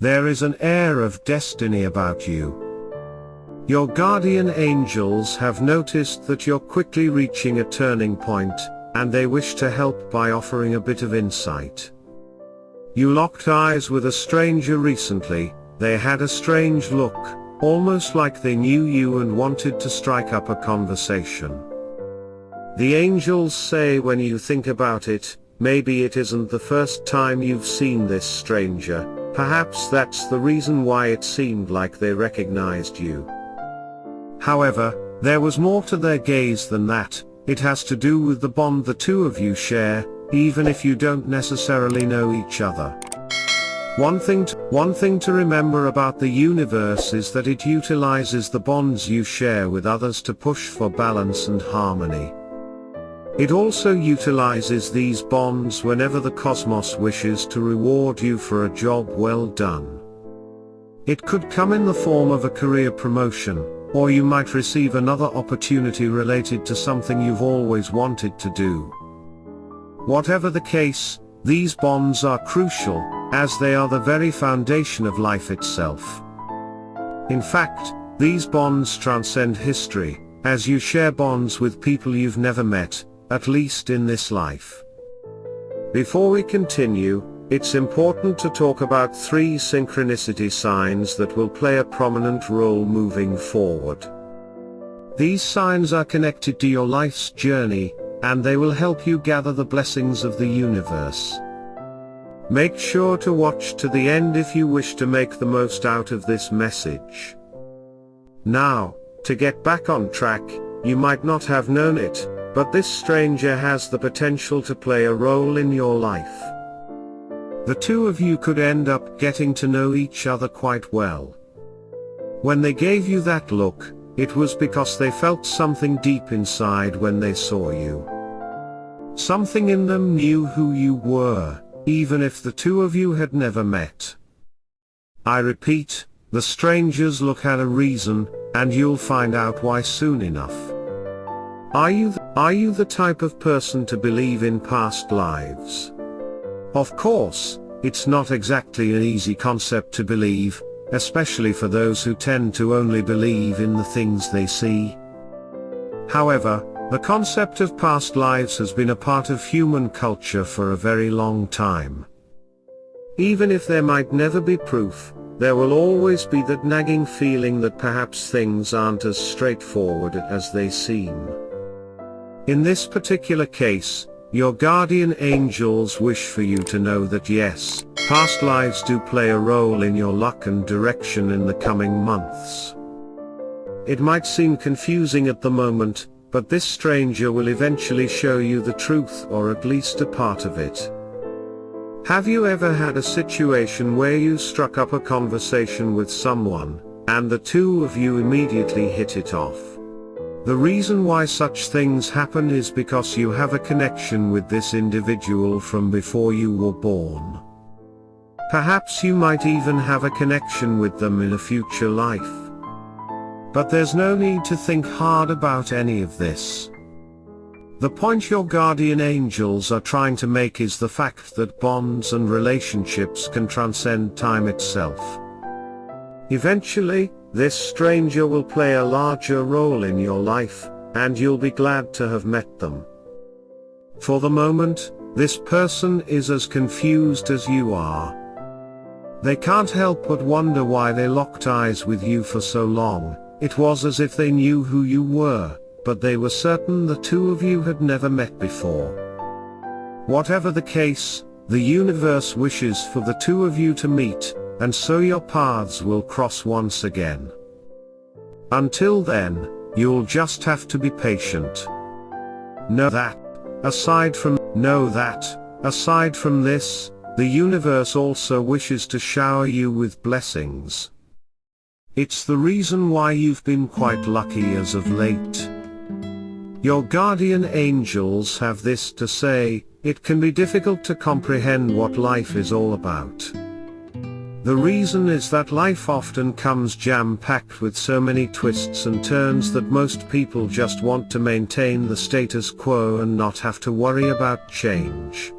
There is an air of destiny about you. Your guardian angels have noticed that you're quickly reaching a turning point, and they wish to help by offering a bit of insight. You locked eyes with a stranger recently. They had a strange look, almost like they knew you and wanted to strike up a conversation. The angels say when you think about it, maybe it isn't the first time you've seen this stranger. Perhaps that's the reason why it seemed like they recognized you. However, there was more to their gaze than that. It has to do with the bond the two of you share, even if you don't necessarily know each other. One thing to remember about the universe is that it utilizes the bonds you share with others to push for balance and harmony. It also utilizes these bonds whenever the cosmos wishes to reward you for a job well done. It could come in the form of a career promotion, or you might receive another opportunity related to something you've always wanted to do. Whatever the case, these bonds are crucial, as they are the very foundation of life itself. In fact, these bonds transcend history, as you share bonds with people you've never met, at least in this life. Before we continue, it's important to talk about 3 synchronicity signs that will play a prominent role moving forward. These signs are connected to your life's journey, and they will help you gather the blessings of the universe. Make sure to watch to the end if you wish to make the most out of this message. Now, to get back on track, you might not have known it, but this stranger has the potential to play a role in your life. The two of you could end up getting to know each other quite well. When they gave you that look, it was because they felt something deep inside when they saw you. Something in them knew who you were, even if the two of you had never met. I repeat, the stranger's look had a reason, and you'll find out why soon enough. Are you the type of person to believe in past lives? Of course, it's not exactly an easy concept to believe, especially for those who tend to only believe in the things they see. However, the concept of past lives has been a part of human culture for a very long time. Even if there might never be proof, there will always be that nagging feeling that perhaps things aren't as straightforward as they seem. In this particular case, your guardian angels wish for you to know that yes, past lives do play a role in your luck and direction in the coming months. It might seem confusing at the moment, but this stranger will eventually show you the truth, or at least a part of it. Have you ever had a situation where you struck up a conversation with someone, and the two of you immediately hit it off? The reason why such things happen is because you have a connection with this individual from before you were born. Perhaps you might even have a connection with them in a future life. But there's no need to think hard about any of this. The point your guardian angels are trying to make is the fact that bonds and relationships can transcend time itself. Eventually, this stranger will play a larger role in your life, and you'll be glad to have met them. For the moment, this person is as confused as you are. They can't help but wonder why they locked eyes with you for so long. It was as if they knew who you were, but they were certain the two of you had never met before. Whatever the case, the universe wishes for the two of you to meet, and so your paths will cross once again. Until then, you'll just have to be patient. Know that, aside from this, the universe also wishes to shower you with blessings. It's the reason why you've been quite lucky as of late. Your guardian angels have this to say: it can be difficult to comprehend what life is all about. The reason is that life often comes jam-packed with so many twists and turns that most people just want to maintain the status quo and not have to worry about change.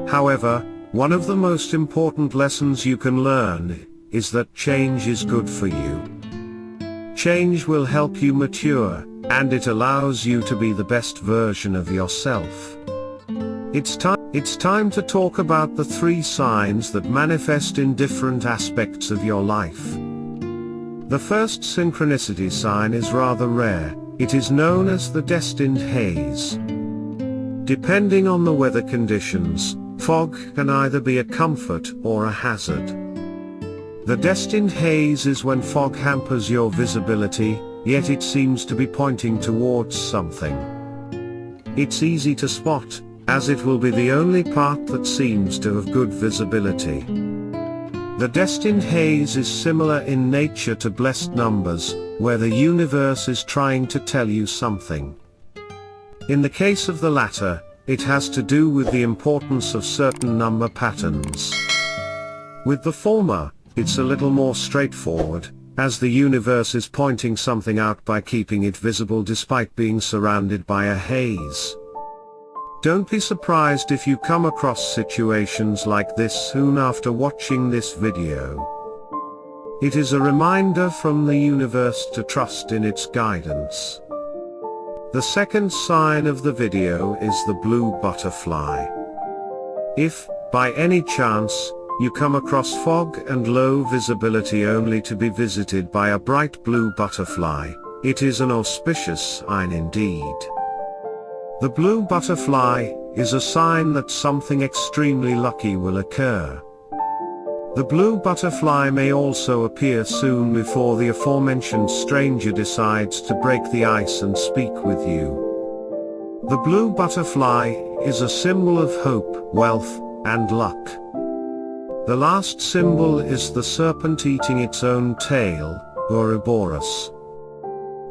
However, One of the most important lessons you can learn is that change is good for you. Change will help you mature, and it allows you to be the best version of yourself. It's time to talk about the 3 signs that manifest in different aspects of your life. The first synchronicity sign is rather rare. It is known as the destined haze. Depending on the weather conditions, fog can either be a comfort or a hazard. The destined haze is when fog hampers your visibility, yet it seems to be pointing towards something. It's easy to spot, as it will be the only part that seems to have good visibility. The destined haze is similar in nature to blessed numbers, where the universe is trying to tell you something. In the case of the latter, it has to do with the importance of certain number patterns. With the former, it's a little more straightforward, as the universe is pointing something out by keeping it visible despite being surrounded by a haze. Don't be surprised if you come across situations like this soon after watching this video. It is a reminder from the universe to trust in its guidance. The second sign of the video is the blue butterfly. If, by any chance, you come across fog and low visibility only to be visited by a bright blue butterfly, it is an auspicious sign indeed. The blue butterfly is a sign that something extremely lucky will occur. The blue butterfly may also appear soon before the aforementioned stranger decides to break the ice and speak with you. The blue butterfly is a symbol of hope, wealth, and luck. The last symbol is the serpent eating its own tail, Ouroboros.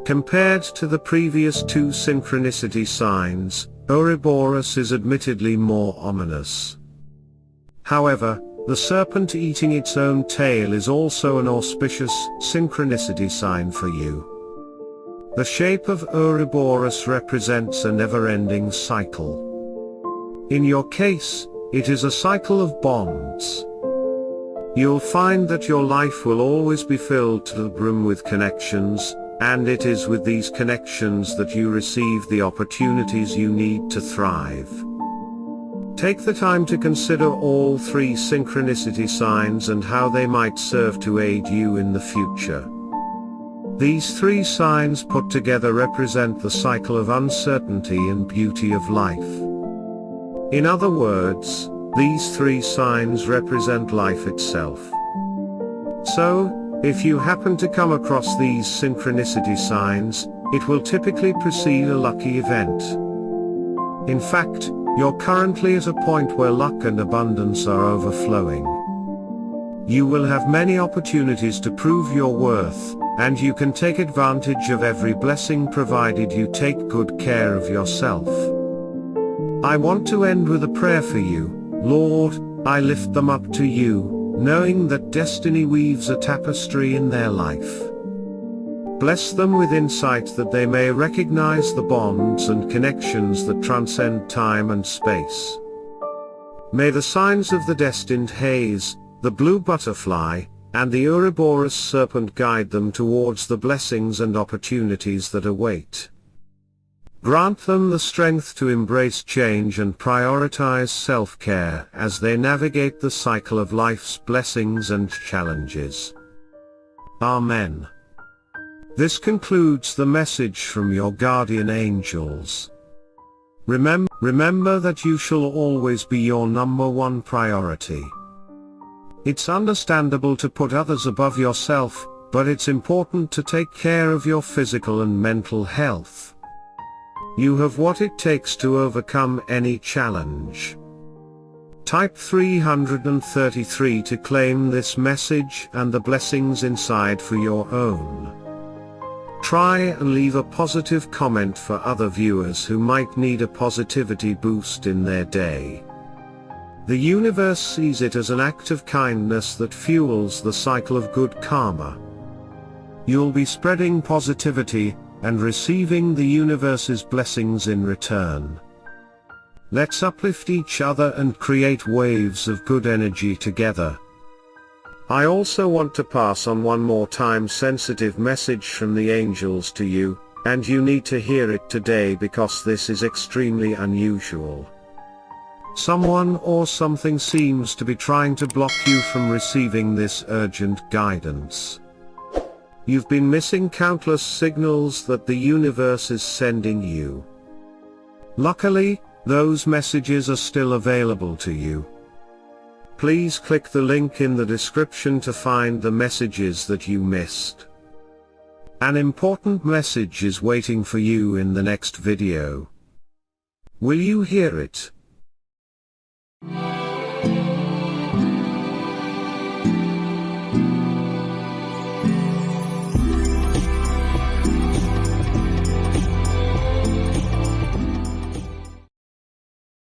Compared to the previous 2 synchronicity signs, Ouroboros is admittedly more ominous. However, the serpent eating its own tail is also an auspicious synchronicity sign for you. The shape of Ouroboros represents a never-ending cycle. In your case, it is a cycle of bonds. You'll find that your life will always be filled to the brim with connections, and it is with these connections that you receive the opportunities you need to thrive. Take the time to consider all 3 synchronicity signs and how they might serve to aid you in the future. These 3 signs put together represent the cycle of uncertainty and beauty of life. In other words, these 3 signs represent life itself. So, if you happen to come across these synchronicity signs, it will typically precede a lucky event. In fact, you're currently at a point where luck and abundance are overflowing. You will have many opportunities to prove your worth, and you can take advantage of every blessing provided you take good care of yourself. I want to end with a prayer for you. Lord, I lift them up to you, knowing that destiny weaves a tapestry in their life. Bless them with insight that they may recognize the bonds and connections that transcend time and space. May the signs of the destined haze, the blue butterfly, and the Ouroboros serpent guide them towards the blessings and opportunities that await. Grant them the strength to embrace change and prioritize self-care as they navigate the cycle of life's blessings and challenges. Amen. This concludes the message from your guardian angels. Remember that you shall always be your number 1 priority. It's understandable to put others above yourself, but it's important to take care of your physical and mental health. You have what it takes to overcome any challenge. Type 333 to claim this message and the blessings inside for your own. Try and leave a positive comment for other viewers who might need a positivity boost in their day. The universe sees it as an act of kindness that fuels the cycle of good karma. You'll be spreading positivity and receiving the universe's blessings in return. Let's uplift each other and create waves of good energy together. I also want to pass on one more time sensitive message from the angels to you, and you need to hear it today because this is extremely unusual. Someone or something seems to be trying to block you from receiving this urgent guidance. You've been missing countless signals that the universe is sending you. Luckily, those messages are still available to you. Please click the link in the description to find the messages that you missed. An important message is waiting for you in the next video. Will you hear it?